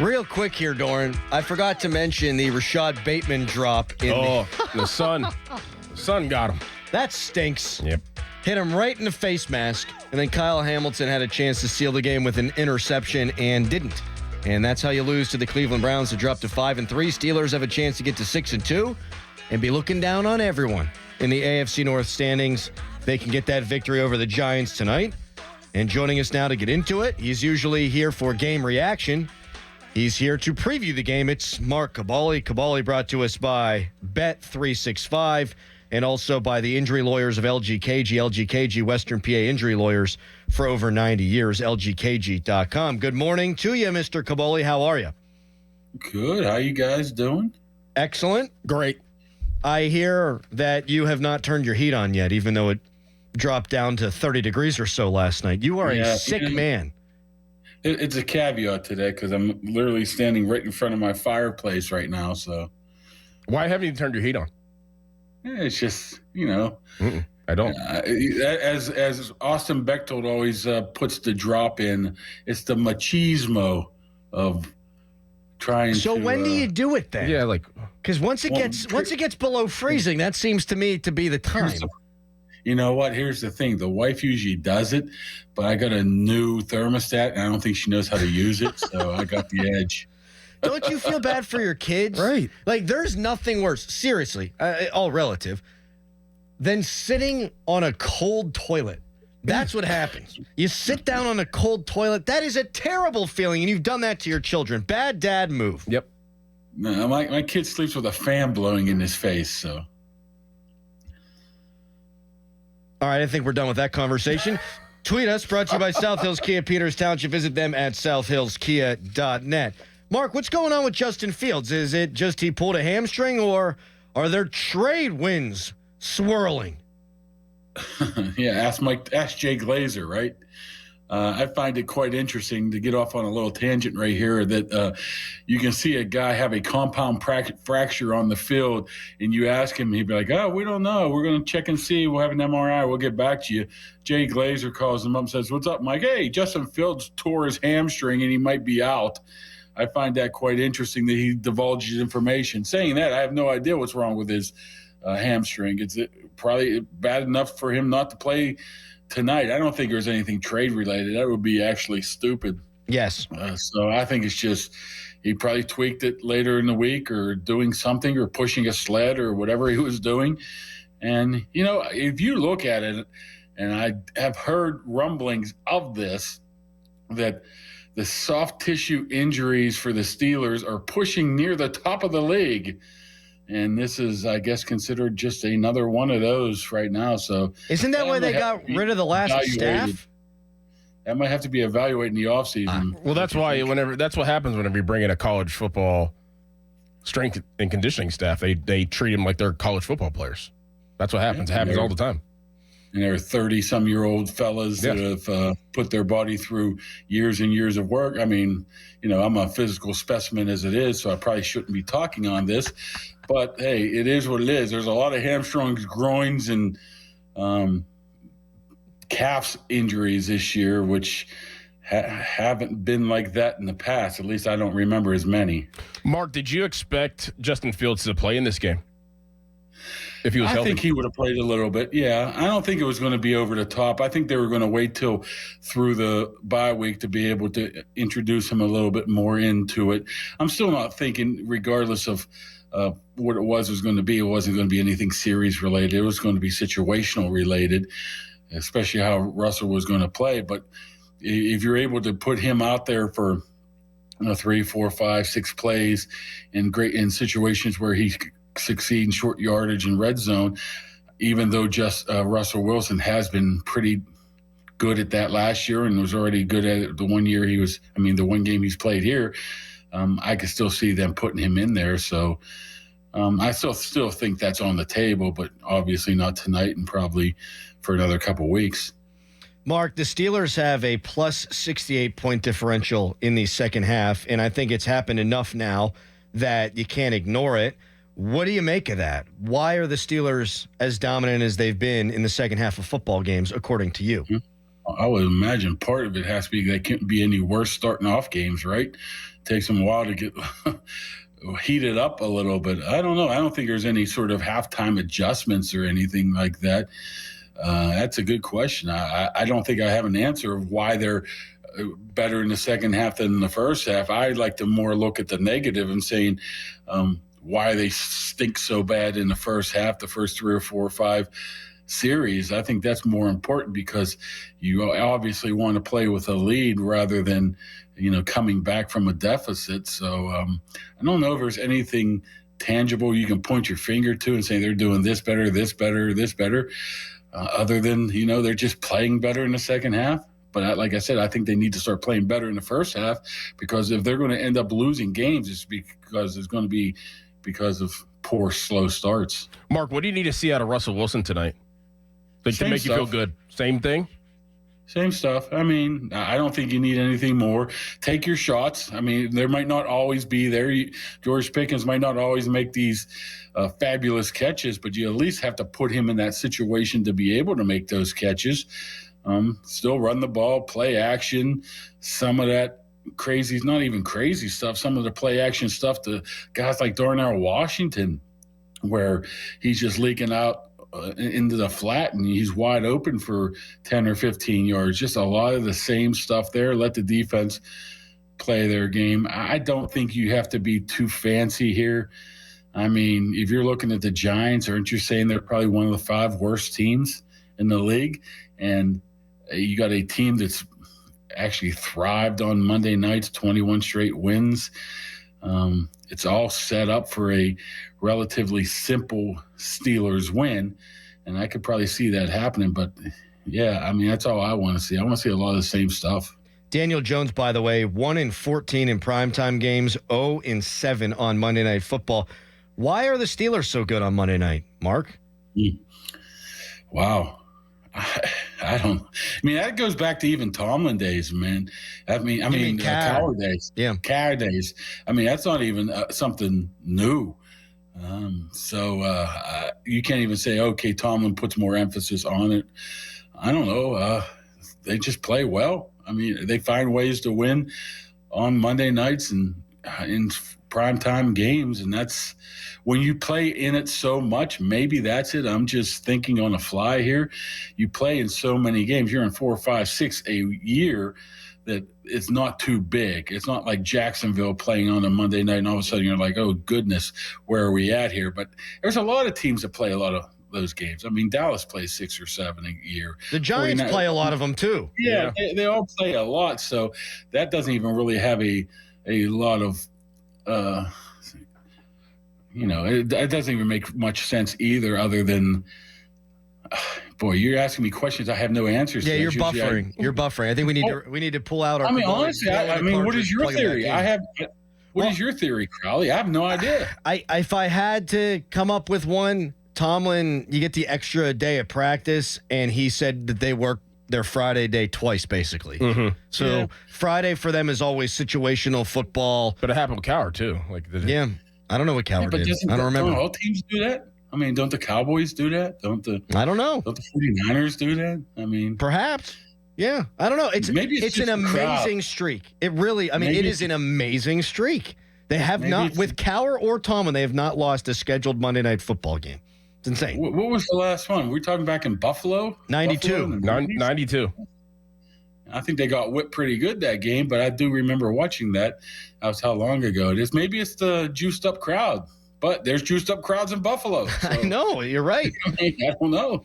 Real quick here, Doran. I forgot to mention the Rashad Bateman drop. The sun. The sun got him. That stinks. Yep. Hit him right in the face mask. And then Kyle Hamilton had a chance to seal the game with an interception and didn't. And that's how you lose to the Cleveland Browns to drop to 5-3. Steelers have a chance to get to 6-2 and be looking down on everyone in the AFC North standings. They can get that victory over the Giants tonight. And joining us now to get into it, he's usually here for game reaction. He's here to preview the game. It's Mark Kaboly. Kaboly brought to us by Bet365 and also by the injury lawyers of LGKG. LGKG, Western PA injury lawyers for over 90 years. LGKG.com. Good morning to you, Mr. Kaboly. How are you? Good. How you guys doing? Excellent. Great. I hear that you have not turned your heat on yet, even though it dropped down to 30 degrees or so last night. You are a sick man. It's a caveat today because I'm literally standing right in front of my fireplace right now. So Why haven't you turned your heat on? it's just, I don't. as Austin Bechtold always puts the drop in, it's the machismo of trying to. So when do you do it then? Yeah, Because once it gets below freezing, that seems to me to be the time. You know what? Here's the thing. The wife usually does it, but I got a new thermostat, and I don't think she knows how to use it, so I got the edge. Don't you feel bad for your kids? Right. Like, there's nothing worse, seriously, all relative, than sitting on a cold toilet. That's what happens. You sit down on a cold toilet. That is a terrible feeling, and you've done that to your children. Bad dad move. Yep. No, my kid sleeps with a fan blowing in his face, so. All right, I think we're done with that conversation. Tweet us, brought to you by South Hills Kia Peters Township. Visit them at southhillskia.net. Mark, what's going on with Justin Fields? Is it just he pulled a hamstring, or are there trade winds swirling? Yeah, ask Jay Glazer, right? I find it quite interesting to get off on a little tangent right here that you can see a guy have a compound fracture on the field, and you ask him, he'd be like, "Oh, we don't know. We're going to check and see. We'll have an MRI. We'll get back to you." Jay Glazer calls him up and says, "What's up, Mike? Hey, Justin Fields tore his hamstring, and he might be out." I find that quite interesting that he divulges information. Saying that, I have no idea what's wrong with his hamstring. It's probably bad enough for him not to play tonight. I don't think there's anything trade related. That would be actually stupid. Yes. So I think it's just he probably tweaked it later in the week or doing something or pushing a sled or whatever he was doing. And, if you look at it, and I have heard rumblings of this, that the soft tissue injuries for the Steelers are pushing near the top of the league. And this is, I guess, considered just another one of those right now. So isn't that why they got rid of the last staff? That might have to be evaluated in the offseason. Well, that's why that's what happens whenever you bring in a college football strength and conditioning staff. They treat them like they're college football players. That's what happens. It happens all the time. And they're 30-some-year-old fellas that have put their body through years and years of work. I mean, I'm a physical specimen as it is, so I probably shouldn't be talking on this. But, hey, it is what it is. There's a lot of hamstrings, groins, and calves injuries this year, which haven't been like that in the past. At least I don't remember as many. Mark, did you expect Justin Fields to play in this game? If he was healthy? I think he would have played a little bit, yeah. I don't think it was going to be over the top. I think they were going to wait till through the bye week to be able to introduce him a little bit more into it. I'm still not thinking, regardless of what it was going to be, it wasn't going to be anything series related. It was going to be situational related, especially how Russell was going to play. But if you're able to put him out there for 3, 4, 5, 6 plays in situations where he succeed in short yardage and red zone, even though just Russell Wilson has been pretty good at that last year and was already good at it the one one game he's played here, I could still see them putting him in there. So I still think that's on the table, but obviously not tonight and probably for another couple weeks. Mark, the Steelers have a plus 68-point differential in the second half, and I think it's happened enough now that you can't ignore it. What do you make of that? Why are the Steelers as dominant as they've been in the second half of football games, according to you? I would imagine part of it has to be they can't be any worse starting off games, right? Takes them a while to get heated up a little bit. I don't know. I don't think there's any sort of halftime adjustments or anything like that. That's a good question. I don't think I have an answer of why they're better in the second half than in the first half. I'd like to more look at the negative and saying why they stink so bad in the first half, the first 3 or 4 or 5 series. I think that's more important because you obviously want to play with a lead rather than, coming back from a deficit. So I don't know if there's anything tangible you can point your finger to and say they're doing this better, this better, this better, other than, they're just playing better in the second half. But like I said, I think they need to start playing better in the first half, because if they're going to end up losing games, it's going to be because of poor, slow starts. Mark, what do you need to see out of Russell Wilson tonight to make you feel good? Same thing? Same stuff. I mean, I don't think you need anything more. Take your shots. I mean, there might not always be there. George Pickens might not always make these fabulous catches, but you at least have to put him in that situation to be able to make those catches. Still run the ball, play action, some of that crazy, not even crazy stuff, some of the play action stuff to guys like Darnell Washington, where he's just leaking out into the flat and he's wide open for 10 or 15 yards. Just a lot of the same stuff there. Let the defense play their game. I don't think you have to be too fancy here. I mean, if you're looking at the Giants, aren't you saying they're probably one of the 5 worst teams in the league? And you got a team that's actually thrived on Monday nights, 21 straight wins. It's all set up for a relatively simple Steelers win, and I could probably see that happening. But, yeah, I mean, that's all I want to see. I want to see a lot of the same stuff. Daniel Jones, by the way, 1-14 in primetime games, 0-7 on Monday Night Football. Why are the Steelers so good on Monday night, Mark? Wow. I don't. I mean, that goes back to even Tomlin days, man. I mean, Cowher days. Yeah, Cowher days. I mean, that's not even something new. So you can't even say, okay, Tomlin puts more emphasis on it. I don't know. They just play well. I mean, they find ways to win on Monday nights and in primetime games, and that's when you play in it so much. Maybe that's it. I'm just thinking on the fly here. You play in so many games. You're in 4, 5, 6 a year that it's not too big. It's not like Jacksonville playing on a Monday night and all of a sudden you're like, oh, goodness, where are we at here? But there's a lot of teams that play a lot of those games. I mean, Dallas plays 6 or 7 a year. The Giants play a lot of them too. Yeah, they all play a lot. So that doesn't even really have a lot of it doesn't even make much sense either, other than, boy, you're asking me questions I have no answers to. Yeah, you're buffering. You're buffering. I think we need to pull out our. I mean, honestly, what is your theory? What is your theory, Crowley? I have no idea. If I had to come up with one, Tomlin, you get the extra day of practice, and he said that they work their Friday day twice, basically. Mm-hmm. So Friday for them is always situational football. But it happened with Cowher, too. Yeah. I don't know what Cowher did. I don't remember. Don't all teams do that? I mean, don't the Cowboys do that? I don't know. Don't the 49ers do that? I mean, perhaps. Yeah. I don't know. It's an amazing streak. It really, it is an amazing streak. They have not, with Cowher or Tomlin, they have not lost a scheduled Monday Night Football game. It's insane. What was the last one? We're talking back in Buffalo? 92. 92. I think they got whipped pretty good that game, but I do remember watching that. That was how long ago it is. Maybe it's the juiced up crowd, but there's juiced up crowds in Buffalo. So. I know. You're right. I don't know.